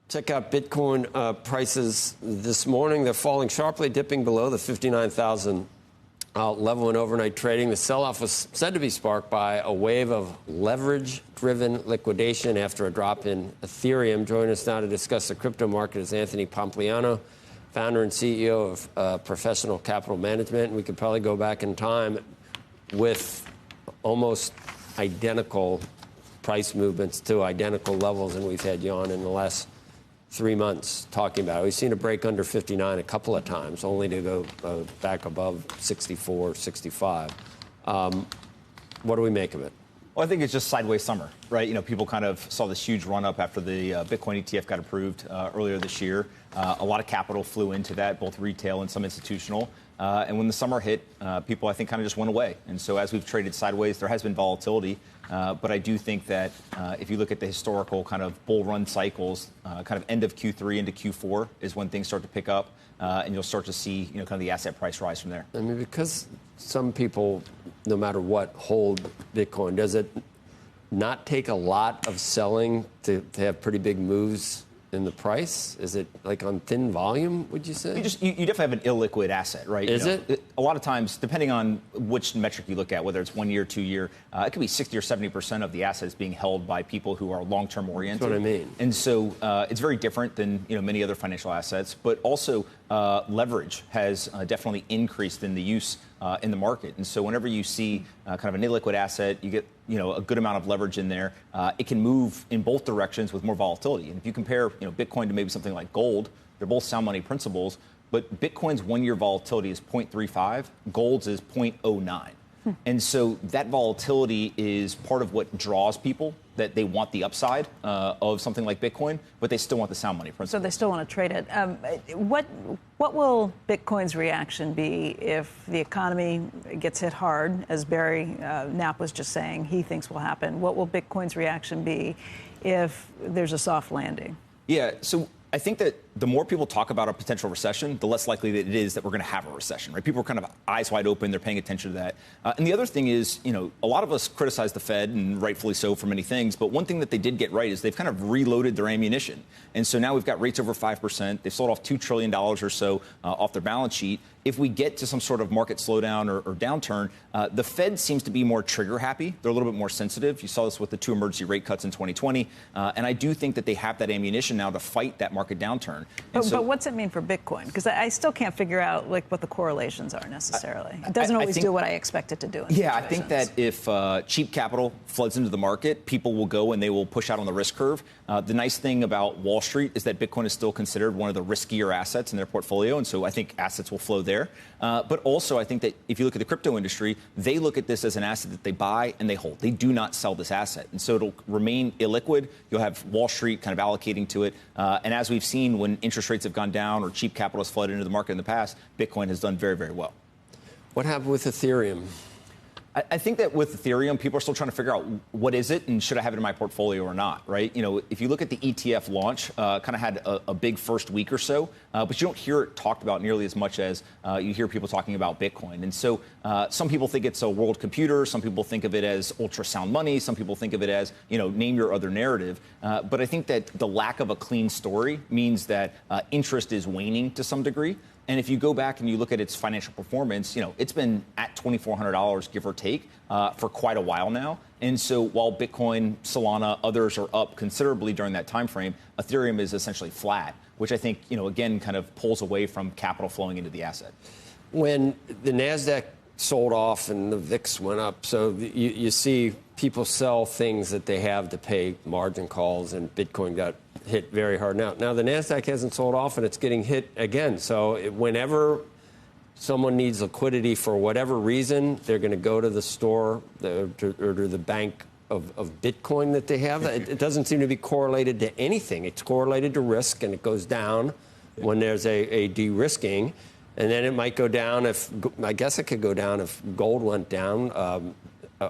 Check out Bitcoin prices this morning. They're falling sharply, dipping below the 59,000 level in overnight trading. The sell-off was said to be sparked by a wave of leverage-driven liquidation after a drop in Ethereum. Joining us now to discuss the crypto market is Anthony Pompliano, founder and CEO of Professional Capital Management. And we could probably go back in time with almost identical price movements to identical levels, and we've had you on in the last 3 months talking about it. We've seen a break under 59 a couple of times, only to go back above 64, 65. What do we make of it? Well, I think it's just sideways summer, right? You know, people kind of saw this huge run up after the Bitcoin ETF got approved earlier this year. A lot of capital flew into that, both retail and some institutional. And when the summer hit, people, I think, kind of just went away. And so as we've traded sideways, there has been volatility. But I do think that if you look at the historical kind of bull run cycles, kind of end of Q3 into Q4 is when things start to pick up. And you'll start to see, you know, kind of the asset price rise from there. I mean, because some people, no matter what, hold Bitcoin, does it not take a lot of selling to have pretty big moves in the price? Is it like on thin volume, would you say? You definitely have an illiquid asset, right? Is it? A lot of times, depending on which metric you look at, whether it's 1 year, 2 year, it could be 60 or 70% of the assets being held by people who are long-term oriented. That's what I mean. And so it's very different than, you know, many other financial assets, but also leverage has definitely increased in the use in the market. And so whenever you see kind of an illiquid asset, you get, you know, a good amount of leverage in there. It can move in both directions with more volatility. And if you compare, you know, Bitcoin to maybe something like gold, they're both sound money principles, but Bitcoin's 1 year volatility is 0.35, gold's is 0.09. And so that volatility is part of what draws people, that they want the upside of something like Bitcoin, but they still want the sound money principle. So they still want to trade it. What will Bitcoin's reaction be if the economy gets hit hard, as Barry Knapp was just saying he thinks will happen? What will Bitcoin's reaction be if there's a soft landing? Yeah, so I think that the more people talk about a potential recession, the less likely that it is that we're going to have a recession, right? People are kind of eyes wide open. They're paying attention to that. And the other thing is, you know, a lot of us criticize the Fed, and rightfully so for many things. But one thing that they did get right is they've kind of reloaded their ammunition. And so now we've got rates over 5%. They've sold off $2 trillion or so off their balance sheet. If we get to some sort of market slowdown or downturn, the Fed seems to be more trigger happy. They're a little bit more sensitive. You saw this with the 2 emergency rate cuts in 2020. And I do think that they have that ammunition now to fight that market downturn. But what's it mean for Bitcoin? Because I still can't figure out like what the correlations are necessarily. It doesn't always do what I expect it to do. Yeah, I think that if cheap capital floods into the market, people will go and they will push out on the risk curve. The nice thing about Wall Street is that Bitcoin is still considered one of the riskier assets in their portfolio. And so I think assets will flow there. But also, I think that if you look at the crypto industry, they look at this as an asset that they buy and they hold. They do not sell this asset. And so it'll remain illiquid. You'll have Wall Street kind of allocating to it. And as we've seen, when interest rates have gone down or cheap capital has flooded into the market in the past, Bitcoin has done very, very well. What happened with Ethereum? I think that with Ethereum, people are still trying to figure out what is it and should I have it in my portfolio or not, right? You know, if you look at the ETF launch, kind of had a big first week or so, but you don't hear it talked about nearly as much as you hear people talking about Bitcoin. And so some people think it's a world computer. Some people think of it as ultrasound money. Some people think of it as, you know, name your other narrative. But I think that the lack of a clean story means that interest is waning to some degree. And if you go back and you look at its financial performance, you know, it's been at $2,400, give or take, for quite a while now. And so while Bitcoin, Solana, others are up considerably during that time frame, Ethereum is essentially flat, which I think, you know, again, kind of pulls away from capital flowing into the asset. When the NASDAQ sold off and the VIX went up, so you see people sell things that they have to pay margin calls, and Bitcoin got hit very hard. Now the NASDAQ hasn't sold off, and it's getting hit again. So whenever someone needs liquidity for whatever reason, they're going to go to the store or to the bank of Bitcoin that they have. It doesn't seem to be correlated to anything. It's correlated to risk, and it goes down when there's a de-risking. And then it might go down if, I guess it could go down if gold went down,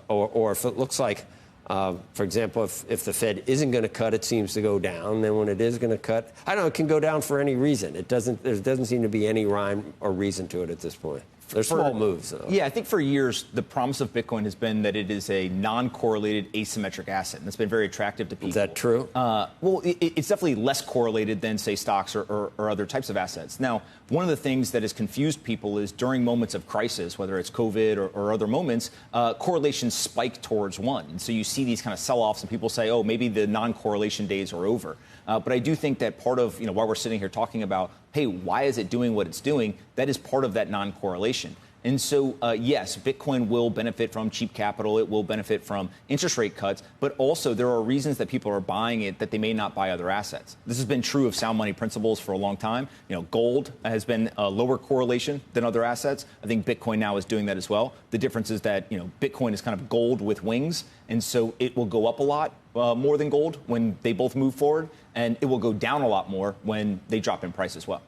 or if it looks like, for example, if the Fed isn't going to cut, it seems to go down. Then when it is going to cut, I don't know, it can go down for any reason. There doesn't seem to be any rhyme or reason to it at this point. They're small moves, though. Yeah, I think for years, the promise of Bitcoin has been that it is a non-correlated asymmetric asset. And that's been very attractive to people. Is that true? Well, it's definitely less correlated than, say, stocks or other types of assets. Now, one of the things that has confused people is during moments of crisis, whether it's COVID or other moments, correlations spike towards one. And so you see these kind of sell-offs and people say, oh, maybe the non-correlation days are over. But I do think that part of, why we're sitting here talking about, hey, why is it doing what it's doing? That is part of that non-correlation. And so, yes, Bitcoin will benefit from cheap capital. It will benefit from interest rate cuts. But also, there are reasons that people are buying it that they may not buy other assets. This has been true of sound money principles for a long time. Gold has been a lower correlation than other assets. I think Bitcoin now is doing that as well. The difference is that, Bitcoin is kind of gold with wings. And so it will go up a lot more than gold when they both move forward. And it will go down a lot more when they drop in price as well.